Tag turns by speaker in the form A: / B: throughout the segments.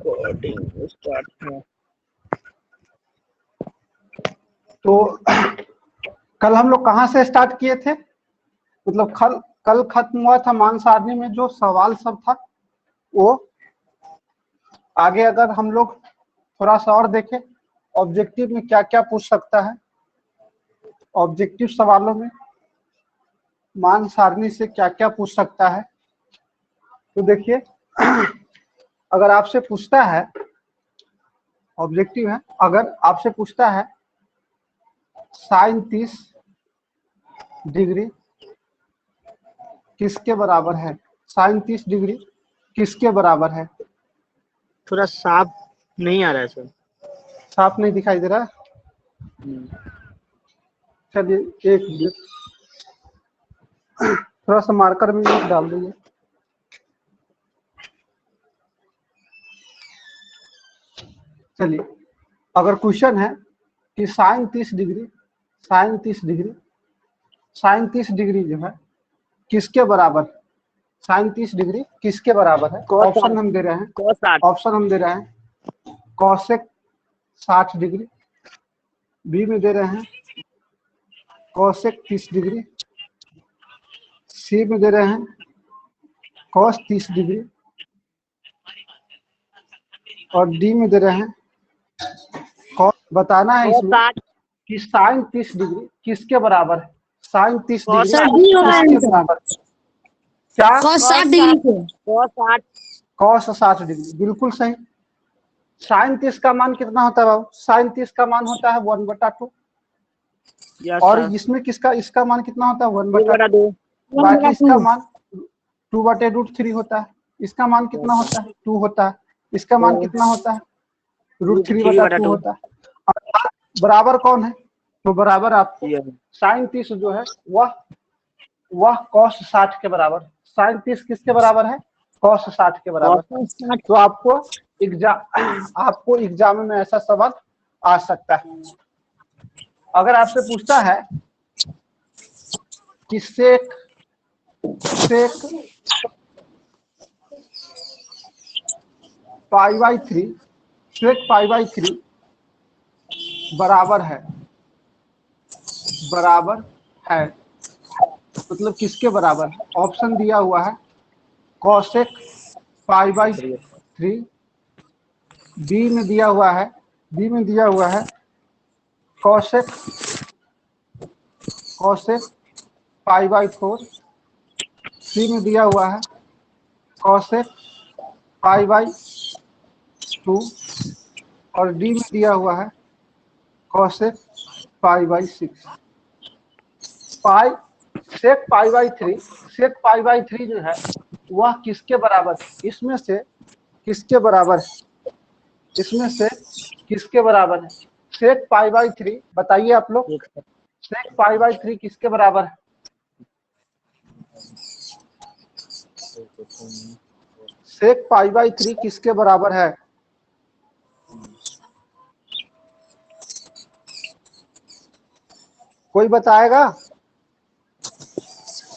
A: Recording start है।
B: तो कल हम लोग कहाँ से स्टार्ट किए थे? मतलब कल खत्म हुआ था मान सारणी में जो सवाल सब था वो। आगे अगर हम लोग थोड़ा सा और देखें ऑब्जेक्टिव में क्या क्या पूछ सकता है, ऑब्जेक्टिव सवालों में मान सारणी से क्या क्या पूछ सकता है। तो देखिए अगर आपसे पूछता है, ऑब्जेक्टिव है, अगर आपसे पूछता है साइन 30 डिग्री किसके बराबर है, साइन 30 डिग्री किसके बराबर है?
A: थोड़ा साफ नहीं आ रहा है सर।
B: साफ नहीं दिखाई दे रहा है? चलिए एक मिनट, थोड़ा सा मार्कर में डाल दीजिए। चलिए अगर क्वेश्चन है कि sine 30 degree, sine 30 degree, sine 30 degree जो है किसके बराबर, साइन 30 डिग्री किसके बराबर है? ऑप्शन हम दे रहे हैं, ऑप्शन हम दे रहे हैं कॉसेक 60 डिग्री, बी में दे रहे हैं कॉसेक 30 डिग्री, सी में दे रहे हैं कॉस 30 डिग्री और डी में दे रहे हैं कॉस। बताना है इसमें कि साइन 30 डिग्री किसके बराबर है, साइन 30 डिग्री किसके बराबर है? क्या?
C: कॉस 60 डिग्री,
B: कॉस 60 डिग्री, बिल्कुल सही। साइन 30 का मान कितना होता है बाबू? साइन 30 का मान होता है 1/2। और इसमें किसका, इसका मान कितना होता है? 1/2। बाकी इसका मान 2/√3 होता है। इसका मान कितना होता है? 2 होता है। इसका मान कितना होता है? √3/2 होता है। और बराबर कौन है? तो बराबर आपको साइन 30 जो है वह कॉस 60 के बराबर। साइन 30 किसके बराबर है? कॉस 60 के बराबर। तो आपको एग्जाम में ऐसा सवाल आ सकता है। अगर आपसे पूछता है कि सेक π/3, सेक π/3 बराबर है मतलब किसके बराबर है? ऑप्शन दिया हुआ है कॉसेक π/3, बी में दिया हुआ है कॉसेक π/4, सी में दिया हुआ है कॉसेक π/2 और डी में दिया हुआ है कॉसेक π/6। सेक π/3 जो है वह किसके बराबर है? इसमें से किसके बराबर है? इसमें से किसके बराबर है? सेक π/3 बताइए आप लोग, सेक π/3 किसके बराबर है? सेक π/3 किसके बराबर है? कोई बताएगा?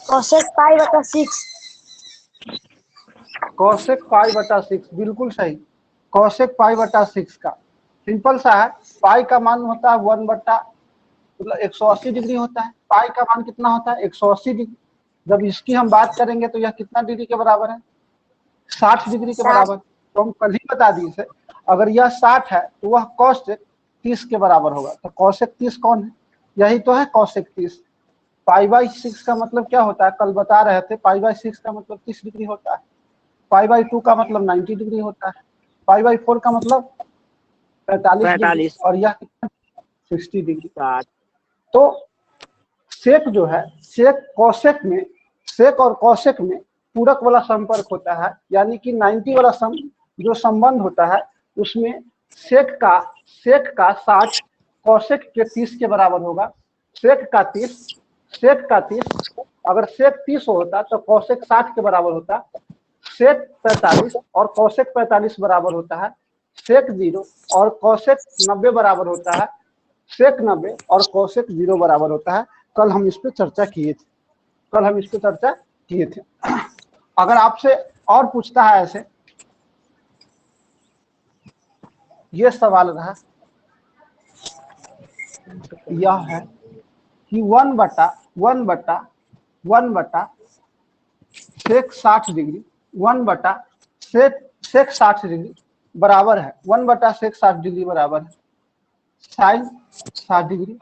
C: कॉसेक π/6।
B: कॉसेक π/6 बिल्कुल सही। कॉसेक π/6 का सिंपल सा है, पाई का मान होता है 1/180 डिग्री होता है। पाई का मान कितना होता है? 180 डिग्री। जब इसकी हम बात करेंगे तो यह कितना डिग्री के बराबर है? 60 डिग्री के बराबर। तो हम कल ही बता दिए इसे, अगर यह 60 है तो वह कॉसेक 30 के बराबर होगा। तो कॉसेक 30 कौन है? यही तो है कॉसेक 30। π/6 का मतलब क्या होता है? कल बता रहे थे π/6 का मतलब 30 डिग्री होता है। π/2 का मतलब 90 डिग्री होता है। π/4 का मतलब 45 डिग्री और यह 60 डिग्री। तो सेक जो है, सेक और कॉसेक में पूरक वाला संपर्क होता है, यानी कि 90 वाला जो संबंध होता है उसमें सेक का 60 कॉसेक के 30 के बराबर होगा। सेक का 30 अगर सेक 30 होता तो कॉसेक 60 के बराबर होता। सेक 45 और कॉसेक 45 बराबर होता है। सेक 0 और कॉसेक 90 बराबर होता है। सेक 90 और कॉसेक 0 बराबर होता है। कल हम इस पे चर्चा किए थे। अगर आपसे और पूछता है ऐसे ये सवाल रहा, यह है कि 1/1/1 सेक 60 डिग्री 1/सेक 60 डिग्री बराबर है 1/सेक 60 डिग्री बराबर है sine 60 degree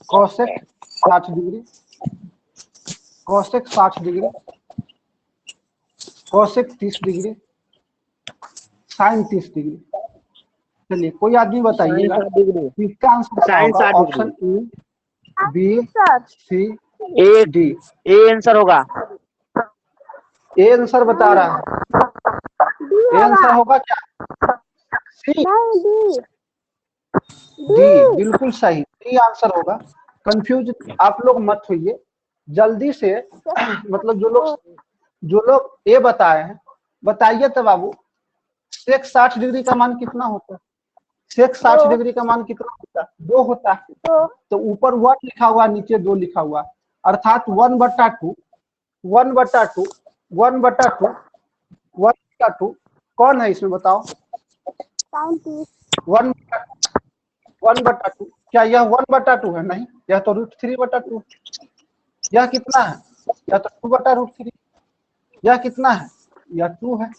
B: cosec 60 degree cosec 60 degree cosec 30 degree sine 30 degree. चलिए कोई आदमी बताइएगा इसका आंसर क्या
A: साइन
B: होगा?
A: 60
B: option A B C
A: A
B: D.
A: A answer होगा।
B: ए आंसर बता रहा है, ए आंसर होगा क्या? सी डी बिल्कुल सही, डी आंसर होगा। कंफ्यूज आप लोग मत होइए, जल्दी से मतलब जो लोग ए बताए हैं बताइए तो बाबू सेक 60 डिग्री का मान कितना होता है? सेक 60 डिग्री का मान कितना होता है? 2 होता है। तो ऊपर 1 लिखा हुआ नीचे 2 लिखा हुआ अर्थात 1/2 1/2 1/2 1/2 कौन है इसमें बताओ? 1/2 क्या यह 1/2 है? नहीं, यह तो √3/2। यह कितना है? यह तो 2/√3। यह कितना है? यह 2 है।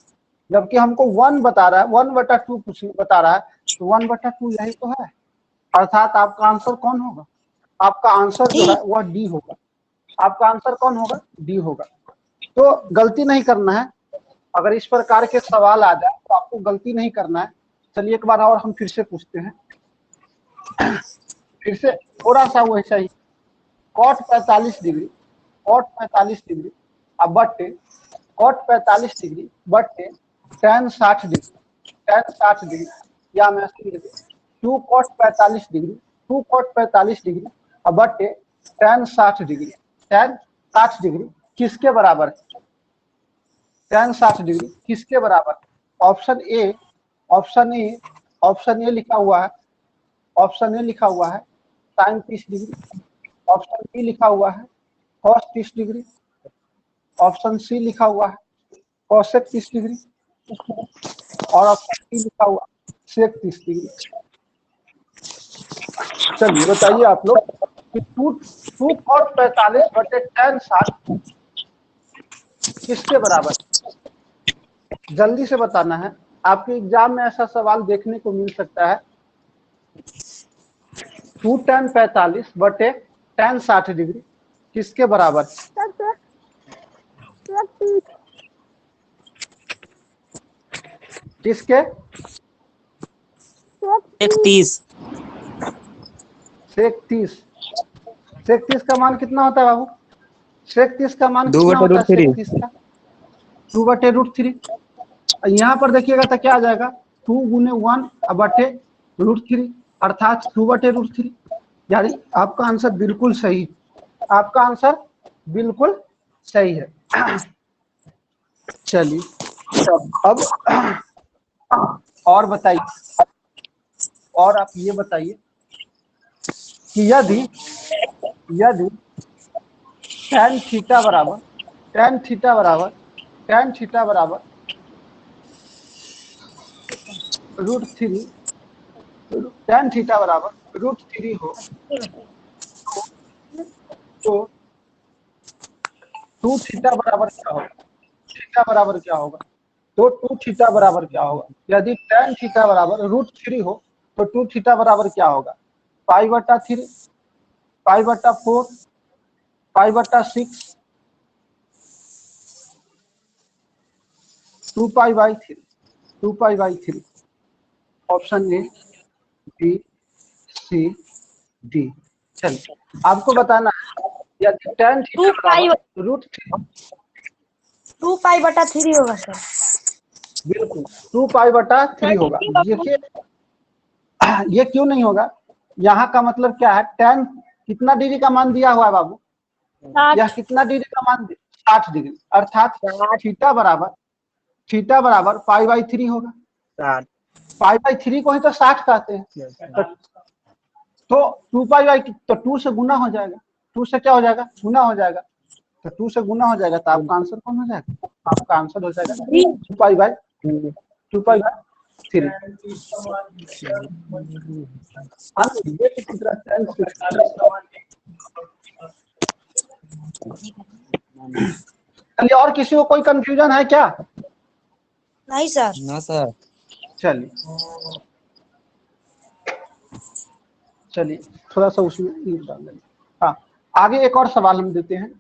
B: जबकि हमको 1 बता रहा है, 1/2 कुछ बता रहा है, तो 1/2 यही तो है। अर्थात आपका आंसर कौन होगा? आपका आंसर जो है वह डी होगा। आपका आंसर कौन होगा? डी होगा। तो गलती नहीं करना है, अगर इस प्रकार के सवाल आ जाए तो आपको गलती नहीं करना है। चलिए एक बार और हम फिर से पूछते हैं, फिर से थोड़ा सा वैसा ही। कॉट 45 डिग्री अब बट्टे कॉट 45 डिग्री बट्टे tan 60 डिग्री या मैं 2 कॉट 45 डिग्री अब बट्टे tan 60 डिग्री किसके बराबर है? tan 60 डिग्री किसके बराबर? ऑप्शन ए लिखा हुआ है साइन 30 डिग्री, ऑप्शन बी लिखा हुआ है cos 30 डिग्री, ऑप्शन सी लिखा हुआ है कोसेक 30 डिग्री और ऑप्शन डी लिखा हुआ सेक 30 डिग्री। चलिए बताइए आप लोग कि 2 cos 45 बटे tan 60 किसके बराबर? जल्दी से बताना है, आपके एग्जाम में ऐसा सवाल देखने को मिल सकता है। 2 tan 45 बटे tan 60 डिग्री किसके बराबर? किसके?
A: 31
B: सेक 30 का मान कितना होता है बाबू? सेक 30 का मान कितना होता है? सेक 30 का 2/√3। यहाँ पर देखिएगा तो क्या आ जाएगा? 2 गुने 1 बटे √3 अर्थात 2/√3। यानी आपका आंसर बिल्कुल सही, आपका आंसर बिल्कुल सही है। चलिए अब और बताइए, और आप ये बताइए कि यदि tan थीटा बराबर √3 tan थीटा बराबर √3 हो तो 2 थीटा बराबर क्या होगा? तो 2 थीटा बराबर क्या होगा? यदि tan थीटा बराबर √3 हो तो 2 थीटा बराबर क्या होगा? π/3 π/4 π/6 2π/3 option A B C D. चलिए आपको बताना है यदि tan थीटा बराबर √3
C: 2π/3 होगा सर।
B: बिल्कुल 2π/3 होगा। देखिए ये क्यों नहीं होगा? यहाँ का मतलब क्या है? tan कितना डिग्री का मान दिया हुआ है बाबू? यह कितना डिग्री का मान? 60 डिग्री अर्थात थीटा बराबर π/3 होगा। π/3 को ही तो 60 कहते हैं। तो 2π/, तो 2 से गुना हो जाएगा, 2 से क्या हो जाएगा? गुना हो जाएगा। तो 2 से गुना हो जाएगा तो आपका आंसर कौन हो जाएगा? आपका आंसर हो जाएगा 2π/3 3। ये किसी तरह tan 60। चलिए, और किसी को कोई कंफ्यूजन है क्या?
C: नहीं सर।
D: ना सर।
B: चलिए चलिए थोड़ा सा उसमें ईंट डाल देंगे। हाँ, आगे एक और सवाल हम देते हैं।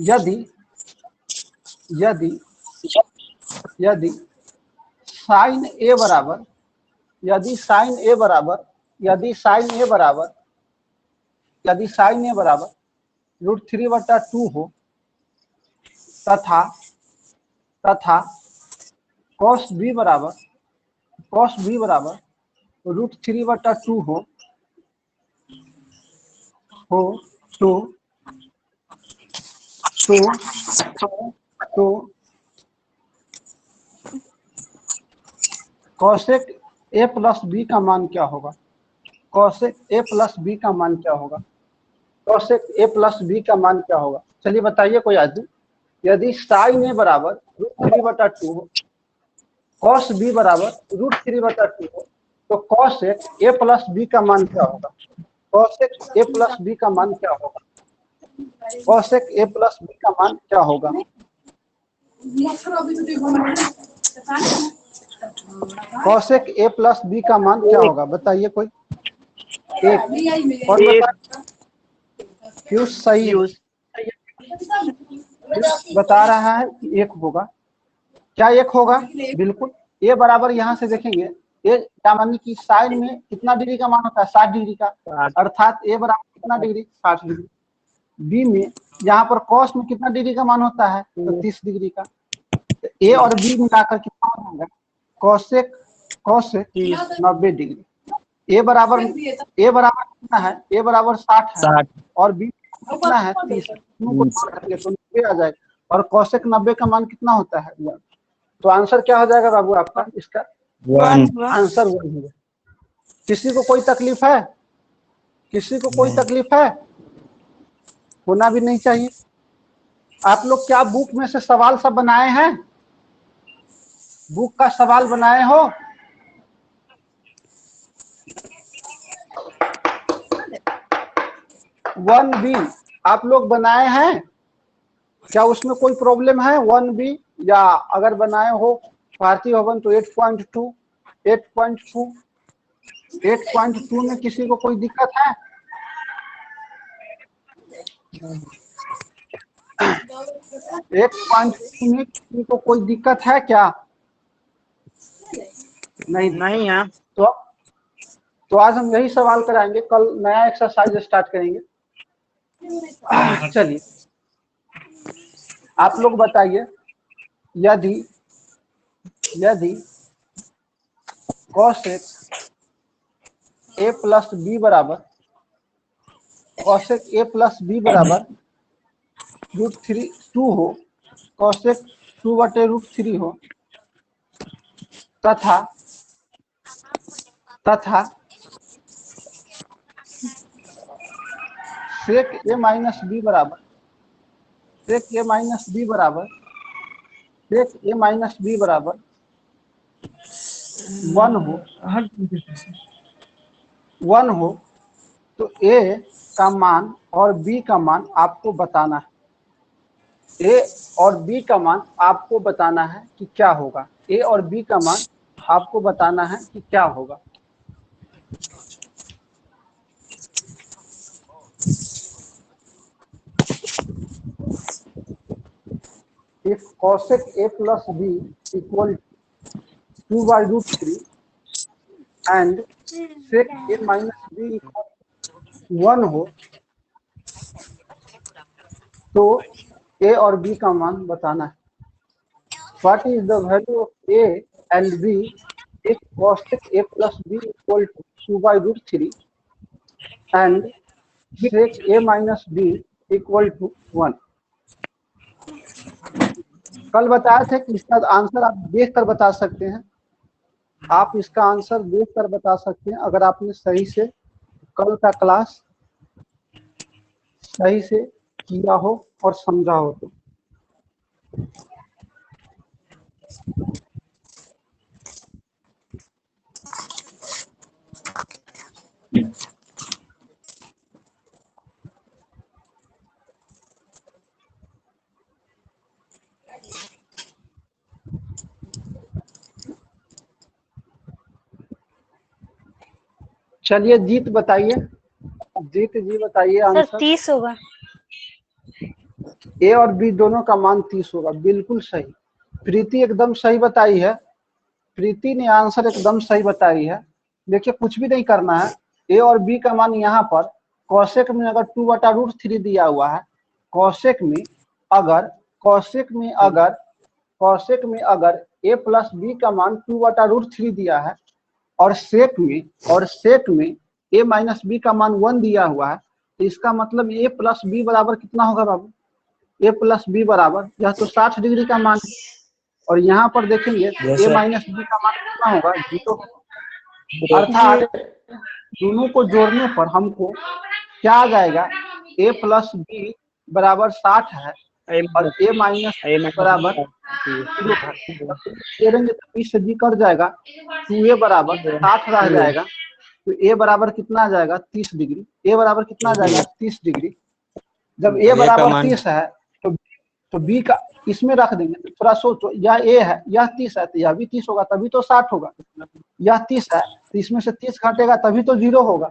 B: यदि यदि यदि साइन ए बराबर यदि साइन ए बराबर यदि साइन ए बराबर यदि साइन ए बराबर √3/2 हो तथा तथा cos b बराबर √3/2 हो तो cosec a प्लस बी का मान क्या होगा? cosec a प्लस बी का मान क्या होगा? cosec a प्लस बी का मान क्या होगा? चलिए बताइए कोई आदमी। यदि sin a बराबर √3/2 हो, cos b बराबर √3/2 हो, तो cosec a प्लस बी का मान क्या होगा? cosec a प्लस बी का मान क्या होगा? cosec a प्लस बी का मान क्या होगा? cosec a प्लस बी का मान क्या होगा? बताइए कोई एक। और बता, क्यों सही है? बता रहा है कि एक होगा। क्या एक होगा? बिल्कुल। ए बराबर यहाँ से देखेंगे, ए क्या मानिए कि साइन में कितना डिग्री का मान होता है? 60 डिग्री का, अर्थात ए बराबर कितना डिग्री? 60 डिग्री। बी में यहाँ पर कॉस में कितना डिग्री का मान होता है? तो 30 डिग्री का। तो ए और बी मिलाकर कितना हो जाएगा? Cosec 90 degree. ए बराबर कितना है? ए बराबर 60 है
D: 60।
B: और बी कितना है? 30। तो 90 आ जाएगा। और कॉसेक 90 का मान कितना होता है? 1। तो आंसर क्या हो जाएगा बाबू आपका? इसका
D: 1।
B: आंसर 1 होगा। किसी को कोई तकलीफ है? किसी को कोई तकलीफ है? होना भी नहीं चाहिए। आप लोग क्या बुक में से सवाल सब बनाए हैं? बुक का सवाल बनाए हो? वन बी आप लोग बनाए हैं क्या? उसमें कोई प्रॉब्लम है 1B? या अगर बनाए हो भारतीय भवन तो 8.2 में किसी को कोई दिक्कत है? 8.2 में किसी को कोई दिक्कत है क्या? नहीं है। तो आज हम यही सवाल कराएंगे, कल नया एक्सरसाइज स्टार्ट करेंगे। चलिए आप लोग बताइए, यदि cosec a प्लस बी बराबर cosec a प्लस बी बराबर √2 हो, cosec 2/√3 हो तथा sec a माइनस बी बराबर 1 हो तो a का मान और b का मान आपको बताना है। a और b का मान आपको बताना है कि क्या होगा। a और b का मान आपको बताना है कि क्या होगा। If cosec a plus b equal to 2/√3 and sec a minus b equal to 1 हो तो a और b का मान बताना है। What is the value of a and b if cosec a plus b equal to 2/√3 and sec a minus b equal to 1? कल बताए थे कि इसका आंसर आप देख कर बता सकते हैं। आप इसका आंसर देख कर बता सकते हैं अगर आपने सही से कल का क्लास सही से किया हो और समझा हो तो। चलिए जीत बताइए, जीत जी बताइए
C: सर
B: आंसर।
C: 30 होगा।
B: ए और बी दोनों का मान 30 होगा, बिल्कुल सही। प्रीति एकदम सही बताई है, प्रीति ने आंसर एकदम सही बताई है। देखिए कुछ भी नहीं करना है, ए और बी का मान यहाँ पर कौशिक में अगर 2/√3 दिया हुआ है, कौशिक में अगर ए प्लस बी का मान 2/√3 दिया है और सेक में ए माइनस बी का मान 1 दिया हुआ है, तो इसका मतलब ए प्लस बी बराबर कितना होगा बाबू? ए प्लस बी बराबर, यह तो 60 डिग्री का मान है, और यहाँ पर देखेंगे ए माइनस बी का मान कितना होगा? 0। अर्थात दोनों को जोड़ने पर हमको क्या आ जाएगा? ए प्लस बी बराबर 60 है और ए माइनस बराबर 0 है। जोड़ेंगे तो बी से बी कट जाएगा, 2a बराबर 60 रह जाएगा, तो ए बराबर कितना आ जाएगा? 30 डिग्री। ए बराबर कितना आ जाएगा? 30 डिग्री। जब ए बराबर 30 है तो बी का इसमें रख देंगे। थोड़ा सोचो, यह ए है, यह 30 है, तो यह भी 30 होगा, तभी तो 60 होगा। यह 30 है तो इसमें से 30 घटेगा तभी तो 0 होगा।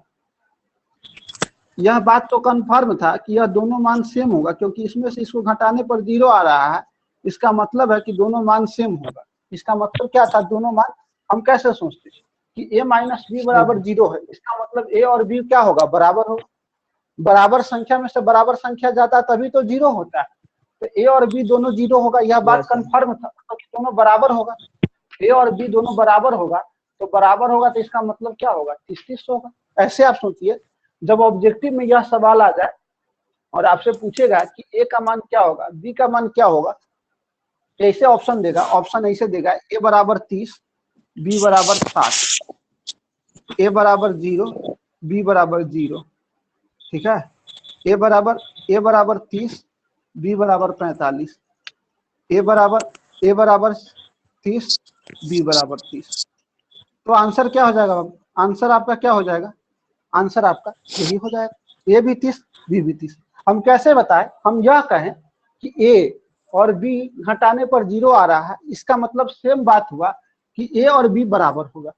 B: यह बात तो कंफर्म था कि यह दोनों मान सेम होगा, क्योंकि इसमें से इसको घटाने पर 0 आ रहा है। इसका मतलब है कि दोनों मान सेम होगा। इसका मतलब क्या था? दोनों मान, हम कैसे सोचते कि ए माइनस बी बराबर 0 है, इसका मतलब ए और बी क्या होगा? बराबर होगा। बराबर संख्या में से बराबर संख्या जाता है तभी तो 0 होता है। तो ए और बी दोनों 0 होगा, यह बात कंफर्म था, तो दोनों बराबर होगा। ए और बी दोनों बराबर होगा, तो बराबर होगा तो इसका मतलब क्या होगा? 30 होगा। ऐसे आप सोचिए, जब ऑब्जेक्टिव में यह सवाल आ जाए और आपसे पूछेगा कि ए का मान क्या होगा, बी का मान क्या होगा, ऐसे ऑप्शन देगा, ऑप्शन ऐसे देगा, ए बराबर 30, बी बराबर 60, ए बराबर 0, बी बराबर 0। ठीक है, ए बराबर 30, बी बराबर 45, ए बराबर 30, बी बराबर 30। तो आंसर क्या हो जाएगा बाबू? आंसर आपका क्या हो जाएगा? आंसर आपका यही हो जाएगा, ए भी 30, बी भी 30। हम कैसे बताएं? हम यह कहें कि ए और बी घटाने पर 0 आ रहा है, इसका मतलब सेम बात हुआ कि ए और बी बराबर होगा।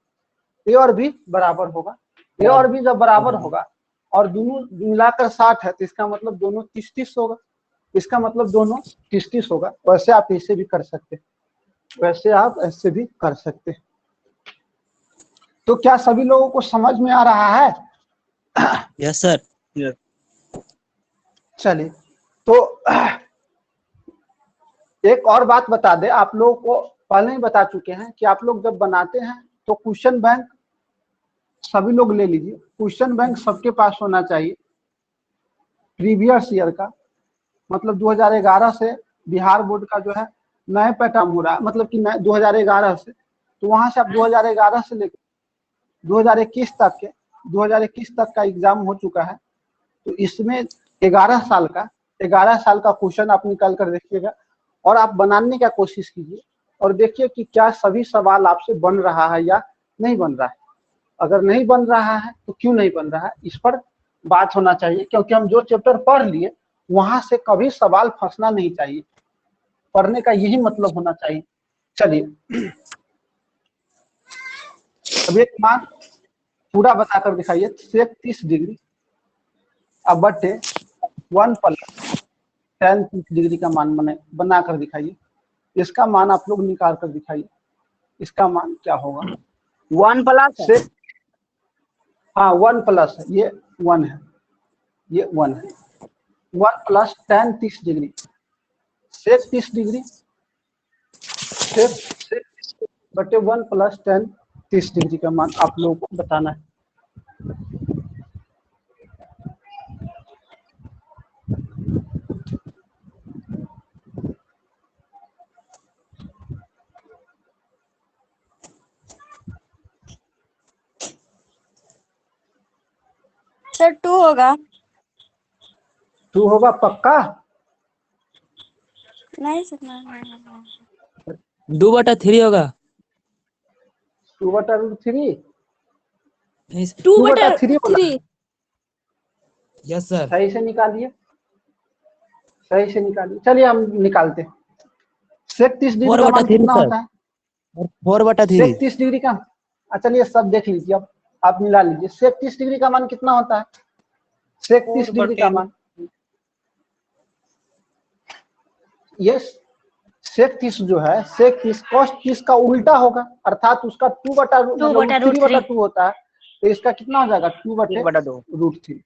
B: ए और बी बराबर होगा, ए और बी जब बराबर होगा और दोनों मिलाकर 60 है, तो इसका मतलब दोनों 30-30 होगा। इसका मतलब दोनों 30-30 होगा। वैसे आप ऐसे भी कर सकते, वैसे आप ऐसे भी कर सकते। तो क्या सभी लोगों को समझ में आ रहा है?
A: Yes sir.
B: चलिए, तो एक और बात बता दे, आप लोगों को पहले ही बता चुके हैं कि आप लोग जब बनाते हैं तो क्वेश्चन बैंक सभी लोग ले लीजिए। क्वेश्चन बैंक सबके पास होना चाहिए प्रीवियस ईयर का, मतलब 2011 से बिहार बोर्ड का जो है नए पैटर्न हो रहा है, मतलब कि 2011 से, तो वहां से आप 2011 से लेकर 2021 तक के 2021 तक का एग्जाम हो चुका है। तो इसमें 11 साल का क्वेश्चन आप निकाल कर देखिएगा और आप बनाने का कोशिश कीजिए और देखिए कि क्या सभी सवाल आपसे बन रहा है या नहीं बन रहा है। अगर नहीं बन रहा है तो क्यों नहीं बन रहा है, इस पर बात होना चाहिए, क्योंकि हम जो चैप्टर पढ़ लिए वहां से कभी सवाल फंसना नहीं चाहिए। पढ़ने का यही मतलब होना चाहिए। चलिए, अब एक मान पूरा बताकर दिखाइए। सेक 30 डिग्री अब बटे 1 प्लस tan 30 डिग्री का मान बना कर दिखाइए। इसका मान आप लोग निकाल कर दिखाइए, इसका मान क्या होगा?
A: 1 प्लस
B: सेक, हाँ 1 प्लस है, ये 1 है, ये 1 है। 1 प्लस tan 30 डिग्री, सेक 30 डिग्री, सेक बटे 1 प्लस tan 30 डिग्री का मान आप लोगों को बताना है।
C: सर 2 होगा।
B: 2 होगा पक्का?
C: नहीं सर, नहीं।
D: 2/3 होगा।
B: 2/√3
C: 2/3
B: बोला।
D: Yes sir.
B: सही से निकालिए, सही से निकालिए। चलिए हम निकालते हैं। सेक 30 डिग्री का मान
D: 4/3
B: कितना
D: सर।
B: होता है?
D: 4/3
B: सेक 30 डिग्री का, चलिए सब देख लीजिए, अब आप मिला लीजिए। सेक 30 डिग्री का मान कितना होता है? सेक 30 डिग्री का मान, यस, सेक 30 जो है, सेक 30 cos 30 का उल्टा होगा, अर्थात उसका 2/√3 होता है, तो इसका कितना हो जाएगा? 2/√3।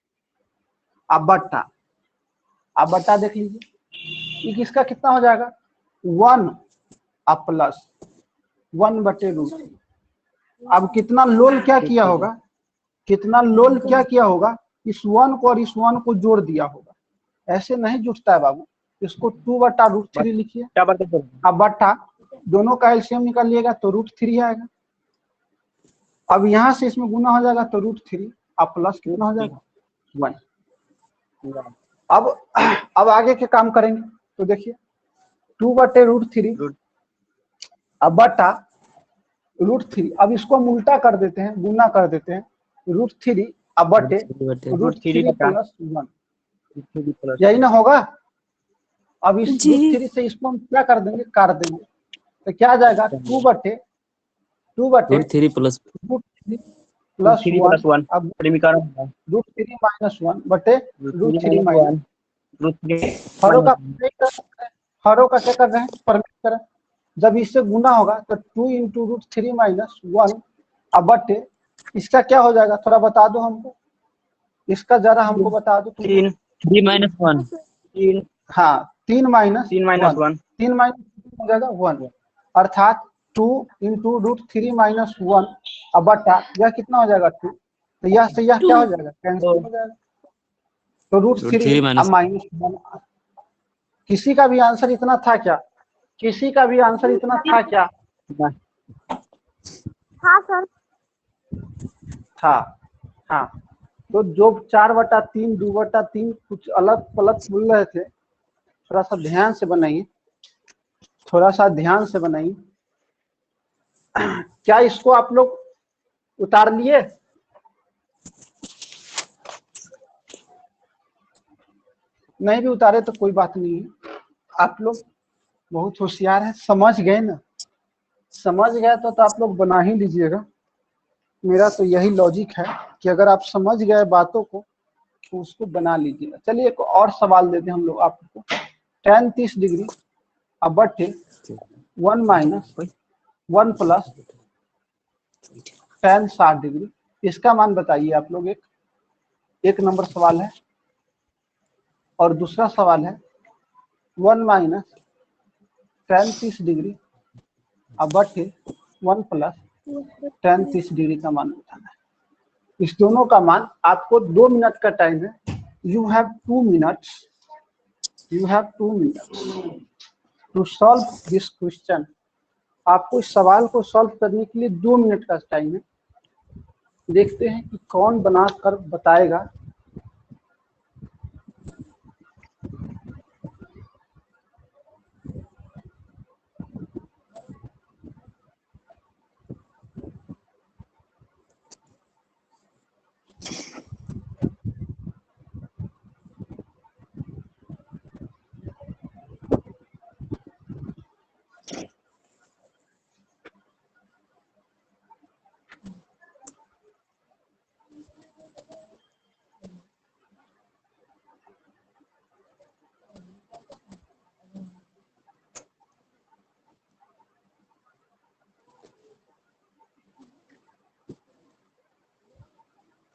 B: अब बट्टा देख लीजिए, ये किसका कितना हो जाएगा? 1 अब प्लस 1/√3। अब कितना लोल क्या किया होगा, कितना लोल क्या किया होगा, इस 1 को और इस 1 को जोड़ दिया होगा। ऐसे नहीं जुटता है बाबू, इसको 2/√3 लिखिए। अब बट्टा, दोनों का एलसीएम निकालिएगा तो √3 आएगा। अब यहाँ से इसमें गुना हो जाएगा तो √3, अब प्लस कितना हो जाएगा? 1। अब आगे के काम करेंगे तो देखिए 2/√3 अब बट्टा √3। अब इसको हम उल्टा कर देते हैं, गुना कर देते हैं, √3 अब बटे √3 + 1, यही ना होगा। अब इस √3 से इसको हम क्या कर देंगे? काट देंगे, तो क्या आ जाएगा? 2/√3 + 1 अब √3 - 1/√3 - हरों का क्या कर रहे हैं? परमिट करें। जब इससे गुना होगा तो 2 × √3 - 1 अब बटे, इसका क्या हो जाएगा? थोड़ा बता दो हमको, इसका जरा हमको बता दो।
A: 3
B: हाँ, 3 - 1 हो जाएगा 1, अर्थात 2 × √3 - 1 अब बट्टा यह कितना हो जाएगा? 2। तो यह से यह क्या हो जाएगा? कैंसिल हो जाएगा। तो √3 अब -1। किसी का भी आंसर इतना था क्या? किसी का भी आंसर इतना था क्या?
C: हाँ सर।
B: था, हाँ। तो जो 4/3 2/3 कुछ अलग पलट बोल रहे थे, थोड़ा सा ध्यान से बनाइए, थोड़ा सा ध्यान से बनाइए। क्या इसको आप लोग उतार लिए? नहीं भी उतारे तो कोई बात नहीं है, आप लोग बहुत होशियार है, समझ गए ना। समझ गए तो आप लोग बना ही लीजिएगा। मेरा तो यही लॉजिक है कि अगर आप समझ गए बातों को तो उसको बना लीजिएगा। चलिए एक और सवाल देते हैं हम लोग आपको। tan 30 डिग्री अब बटे 1 - 1 + tan 60 डिग्री, इसका मान बताइए आप लोग। एक नंबर सवाल है। और दूसरा सवाल है 1 - tan 30 डिग्री अब बटे 1 + tan 30 डिग्री का मान बताना है। इस दोनों का मान आपको 2 मिनट का टाइम है। You have 2 minutes to solve this question. आपको इस सवाल को सॉल्व करने के लिए 2 मिनट का टाइम है। देखते हैं कि कौन बना कर बताएगा।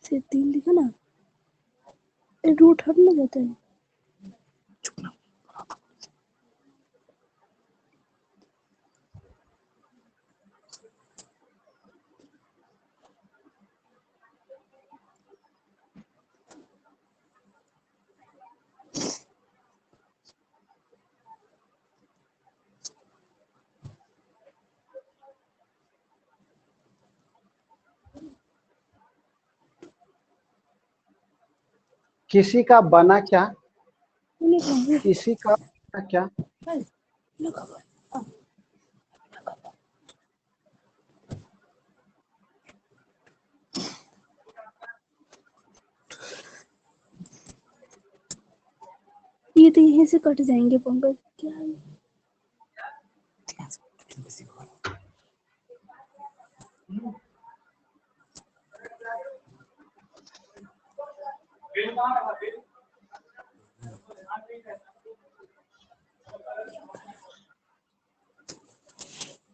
C: से 3 लिखा ना, रूट हट ना जाता है।
B: किसी का बना क्या? किसी का बना क्या?
C: ये तो यहीं से कट जाएंगे पंकज, क्या है?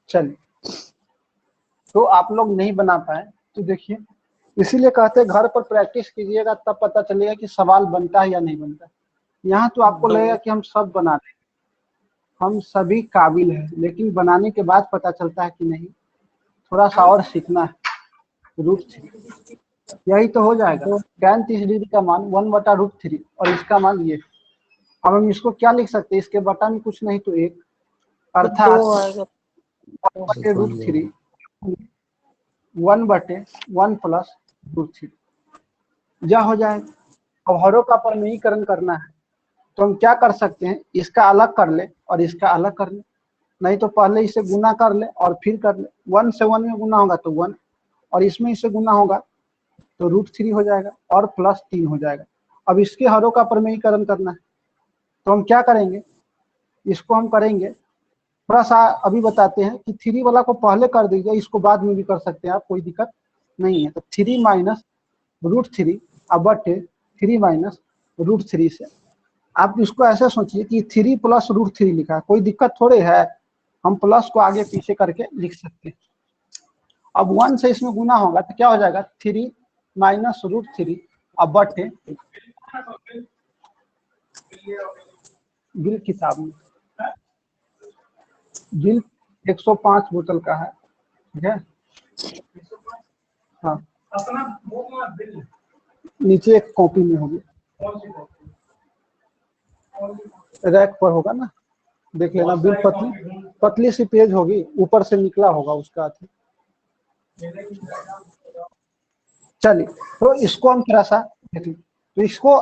B: चलिए, तो आप लोग नहीं बना पाए तो देखिए, इसीलिए कहते हैं घर पर प्रैक्टिस कीजिएगा, तब पता चलेगा कि सवाल बनता है या नहीं बनता। यहाँ तो आपको लगेगा कि हम सब बना लें, हम सभी काबिल हैं, लेकिन बनाने के बाद पता चलता है कि नहीं, थोड़ा सा और सीखना है। √3 यही तो हो जाएगा। tan 30° का मान 1/√3 और इसका मान ये। अब हम इसको क्या लिख सकते हैं, इसके बटा में कुछ नहीं तो 1, अर्थात 1/√3 1/1 प्लस √3 यह हो जाएगा। अब हरों का परमीकरण करना है तो हम क्या कर सकते हैं, इसका अलग कर ले और इसका अलग कर ले, नहीं तो पहले इसे गुना कर ले और फिर कर ले। 1 से 1 में गुना होगा तो 1, और इसमें इसे गुना होगा तो √3 हो जाएगा और प्लस 3 हो जाएगा। अब इसके हरों का परमीकरण करना है तो हम क्या करेंगे, इसको हम करेंगे थोड़ा सा अभी बताते हैं कि 3 वाला को पहले कर दीजिए, इसको बाद में भी कर सकते हैं आप, कोई दिक्कत नहीं है। तो 3 माइनस √3 अब बटे 3 माइनस √3 से आप इसको ऐसे सोचिए कि 3 प्लस √3 लिखा है, कोई दिक्कत थोड़े है, हम प्लस को आगे पीछे करके लिख सकते हैं। अब 1 से इसमें गुना होगा तो क्या हो जाएगा, 3 माइनस √3 अब बटे, बिल किताब में बिल 105 बोतल का है, ठीक है। हाँ, नीचे एक कॉपी में होगी, रैक पर होगा ना, देख लेना। बिल पतली पतली सी पेज होगी, ऊपर से निकला होगा उसका अथी। चलिए, तो इसको हम थोड़ा सा देखिए, तो इसको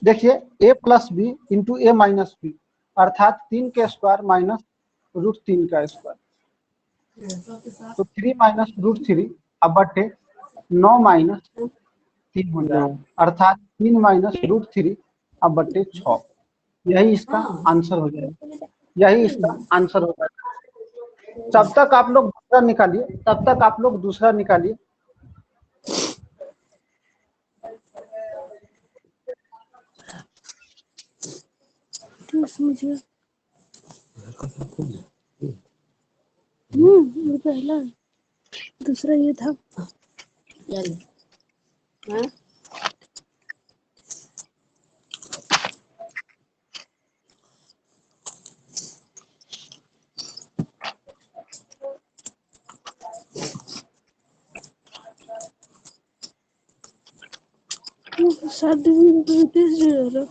B: देखिए a plus b into a minus b, अर्थात 3 के स्क्वायर माइनस √3 का स्क्वायर, तो 3 माइनस √3 अब बटे 9 माइनस 3 हो जाएगा, अर्थात 3 माइनस √3 अब बटे 6। यही इसका आंसर हो जाएगा, यही इसका आंसर हो जाएगा। तब तक आप लोग दूसरा निकालिए, तब तक आप लोग दूसरा निकालिए।
C: ठीक समझिए। ये पहला है, दूसरा ये था। शादी में 35,000।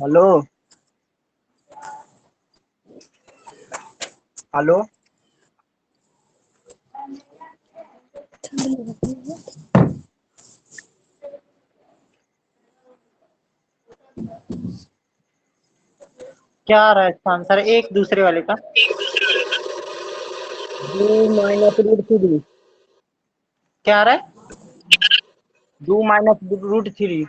A: हेलो हेलो, क्या आ रहा है इसका आंसर एक दूसरे वाले का?
D: 2 माइनस √3।
A: क्या आ रहा है? 2 माइनस √3।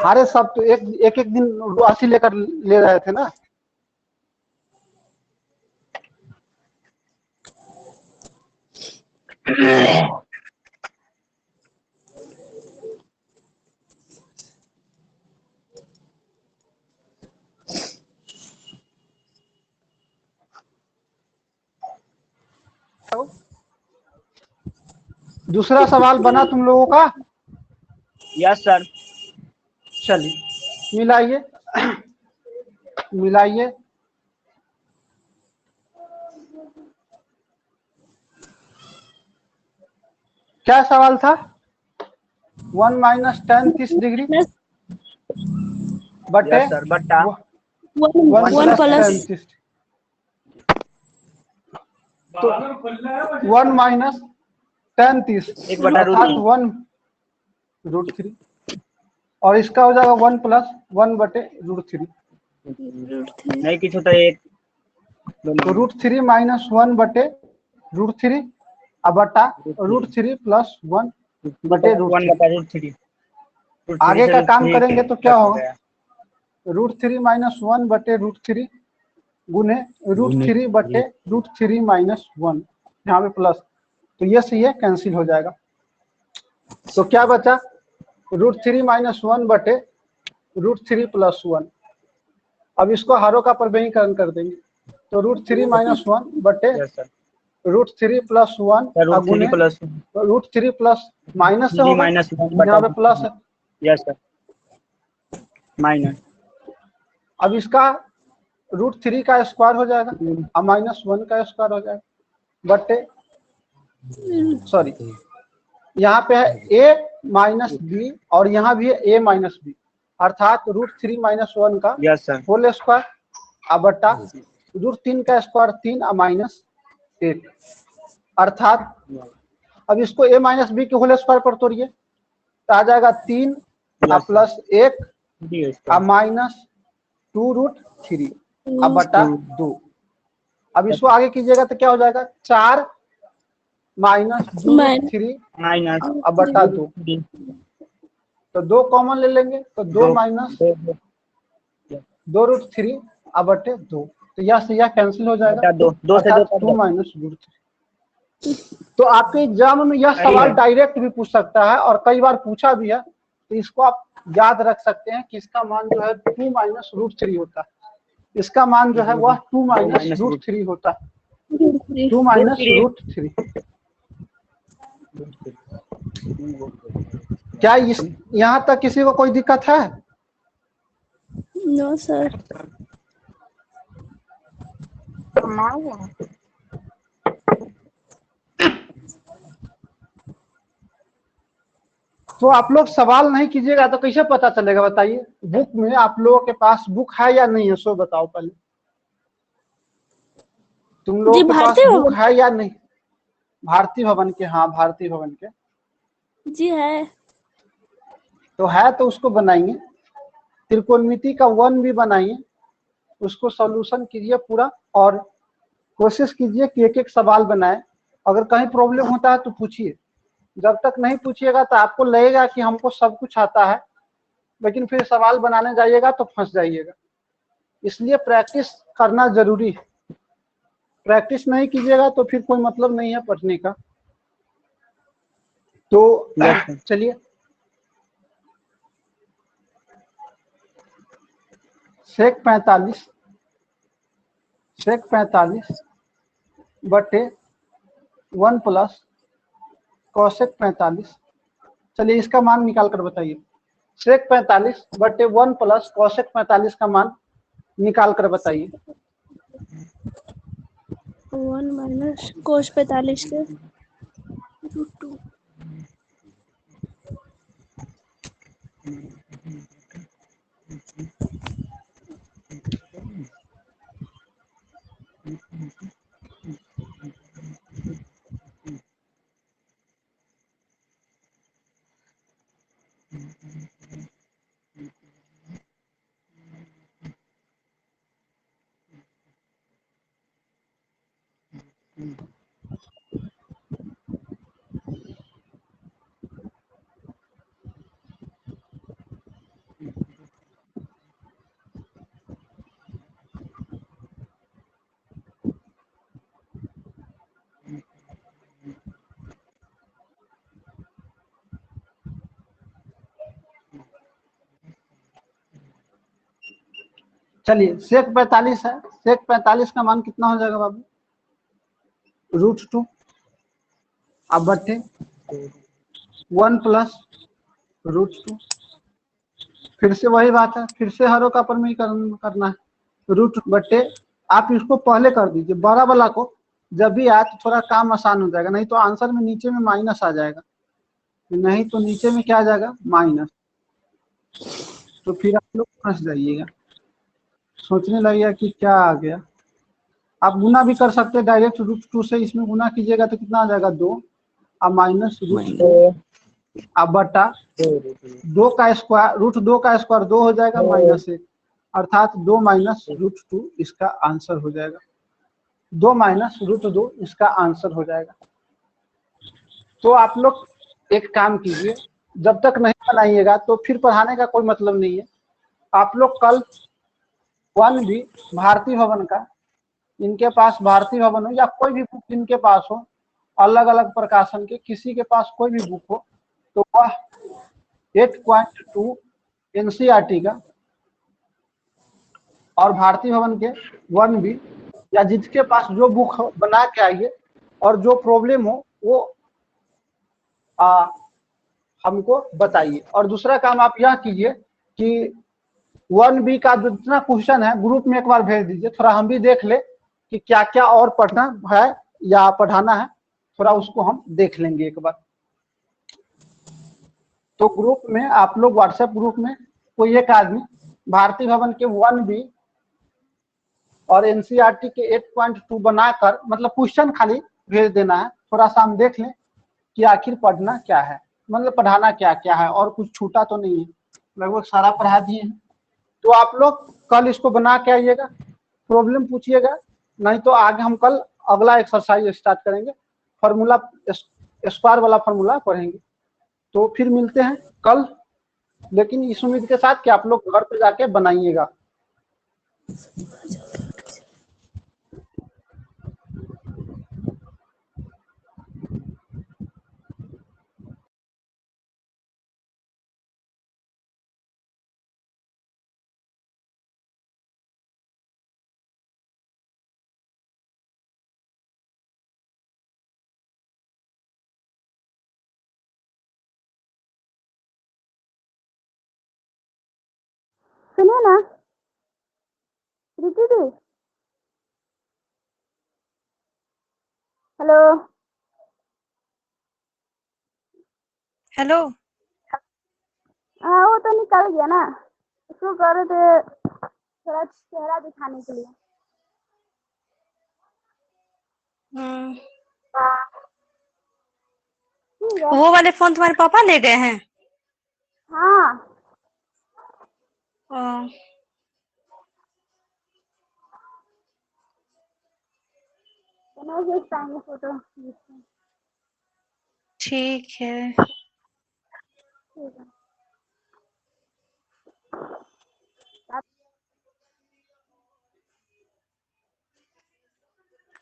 B: अरे सब तो एक एक दिन राशि लेकर ले रहे थे ना। दूसरा सवाल बना तुम लोगों का?
A: Yes sir.
B: चलिए मिलाइए मिलाइए। क्या सवाल था? 1 माइनस tan 30 डिग्री बटे
A: यस सर, बट्टा
B: 1
C: वन
B: प्लस
C: प्लस
B: tan 30। तो 1 माइनस tan 30
A: एक बटा रूट
B: अर्थात 1√3 और इसका हो जाएगा 1 प्लस 1 बटे √3।
A: नहीं किस होता है एक
B: तो √3 माइनस 1 बटे √3 अब बटा √3 प्लस 1 बटे
A: वन
B: √3।
A: बटा रूट थ्री।
B: आगे का काम करेंगे तो क्या होगा? √3 माइनस 1 बटे √3 गुने √3 बटे √3 माइनस 1, यहाँ पे प्लस, तो ये से ये कैंसिल हो जाएगा। तो क्या बचा? √3 माइनस 1 बटे √3 प्लस 1। अब इसको हारों का प्रमेयीकरण कर देंगे, तो √3 माइनस 1 बटे
A: yes sir.
B: √3 plus 1
A: root three
B: गुने
A: प्लस
B: √3 प्लस माइनस से होगा,
A: माइनस वन
B: यहाँ
A: बटा
B: पे प्लस है।
A: Yes sir minus.
B: अब इसका √3 का स्क्वायर हो जाएगा और -1 का स्क्वायर हो जाएगा बटे, सॉरी यहाँ पे है a माइनस बी और यहाँ भी है a माइनस बी, अर्थात √3 माइनस 1 का
A: यस सर
B: होल स्क्वायर अब बटा √3 का स्क्वायर 3 और -1, अर्थात अब इसको a माइनस बी के होल स्क्वायर पर तोड़िए तो आ जाएगा 3 प्लस 1 और -2√3 अब बटा 2। अब इसको आगे कीजिएगा तो क्या हो जाएगा? 4 माइनस 2√3
A: माइनस
B: अब बटा 2, तो 2 कॉमन ले लेंगे तो 2 माइनस 2√3 अब बटे 2, तो यह से यह कैंसिल हो जाएगा,
A: दो से दो
B: 2 माइनस √3। तो आपके एग्जाम में यह सवाल डायरेक्ट भी पूछ सकता है और कई बार पूछा भी है, तो इसको आप याद रख सकते हैं कि इसका मान जो है 2 माइनस √3 होता है, इसका मान जो है वह 2 माइनस √3 होता है, 2 माइनस √3। क्या इस यहाँ तक किसी को कोई दिक्कत है?
C: No sir.
B: तो आप लोग सवाल नहीं कीजिएगा तो कैसे पता चलेगा बताइए? बुक में आप लोगों के पास बुक है या नहीं है, सो बताओ पहले। तुम लोगों
C: जी
B: के पास
C: भारतीय
B: बुक
C: भवन
B: है या नहीं? भारती भवन के, हाँ भारती भवन के
C: जी है।
B: तो है, तो उसको बनाइए, त्रिकोणमिति का 1 भी बनाइए, उसको सॉल्यूशन कीजिए पूरा और कोशिश कीजिए कि एक एक सवाल बनाए। अगर कहीं प्रॉब्लम होता है तो पूछिए, जब तक नहीं पूछिएगा तो आपको लगेगा कि हमको सब कुछ आता है, लेकिन फिर सवाल बनाने जाइएगा तो फंस जाइएगा। इसलिए प्रैक्टिस करना जरूरी है, प्रैक्टिस नहीं कीजिएगा तो फिर कोई मतलब नहीं है पढ़ने का। तो चलिए सेक 45 बटे 1 प्लस कॉसेक 45। चलिए इसका मान निकाल कर बताइए। सेक 45 बटे 1 प्लस कॉसेक 45 का मान निकाल कर बताइए।
C: 1 माइनस कोस 45 के √2।
B: चलिए सेक 45 है, सेक 45 का मान कितना हो जाएगा बाबू? √2 अब बटे 1 प्लस √2। फिर से वही बात है, फिर से हरों का परमीकरण करना है। रूट बट्टे आप इसको पहले कर दीजिए, बड़ा वाला को जब भी आए तो थोड़ा काम आसान हो जाएगा, नहीं तो आंसर में नीचे में माइनस आ जाएगा, नहीं तो नीचे में क्या आ जाएगा, माइनस। तो फिर आप लोग फंस जाइएगा, सोचने लगेगा कि क्या आ गया। आप गुना भी कर सकते हैं डायरेक्ट, √2 से इसमें गुना कीजिएगा तो कितना आ जाएगा, 2, अब माइनस √2, अब बटा 2 का स्क्वायर, √2 का स्क्वायर 2 हो जाएगा, -1, अर्थात 2 माइनस √2 इसका आंसर हो जाएगा। 2 माइनस √2 इसका आंसर हो जाएगा। तो आप लोग एक काम कीजिए, जब तक नहीं बनाइएगा तो फिर पढ़ाने का कोई मतलब नहीं है। आप लोग कल 1 भी भारती भवन का, इनके पास भारती भवन हो या कोई भी बुक इनके पास हो, अलग अलग प्रकाशन के, किसी के पास कोई भी बुक हो, तो वह 8.2 एनसीईआरटी का और भारती भवन के 1 भी, या जिसके पास जो बुक हो बना के आइए, और जो प्रॉब्लम हो वो हमको बताइए। और दूसरा काम आप यह कीजिए कि 1 बी का जितना क्वेश्चन है ग्रुप में एक बार भेज दीजिए, थोड़ा हम भी देख ले कि क्या क्या और पढ़ना है या पढ़ाना है, थोड़ा उसको हम देख लेंगे एक बार। तो ग्रुप में आप लोग, व्हाट्सएप ग्रुप में कोई एक आदमी भारती भवन के 1 बी और एनसीईआरटी के 8.2 बनाकर, मतलब क्वेश्चन खाली भेज देना है, थोड़ा सा हम देख लें कि आखिर पढ़ना क्या है, मतलब पढ़ाना क्या क्या है, और कुछ छूटा तो नहीं है, लगभग सारा पढ़ा दिए हैं। तो आप लोग कल इसको बना के आइएगा, प्रॉब्लम पूछिएगा, नहीं तो आगे हम कल अगला एक्सरसाइज स्टार्ट करेंगे, फार्मूला स्क्वायर वाला फार्मूला पढ़ेंगे। तो फिर मिलते हैं कल, लेकिन इस उम्मीद के साथ कि आप लोग घर पे जाके बनाइएगा।
C: सुनिए ना प्रीति दी, हेलो
E: हेलो।
C: हाँ, वो तो निकल गया ना, उसको कर रहे थे थोड़ा चेहरा दिखाने के लिए। ठीक है।
E: वो वाले फोन तुम्हारे पापा ले गए हैं?
C: हाँ,
E: ओ,
C: तो नहीं भेज पाएंगे फोटो।
E: ठीक है।
C: ठीक है।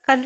E: कल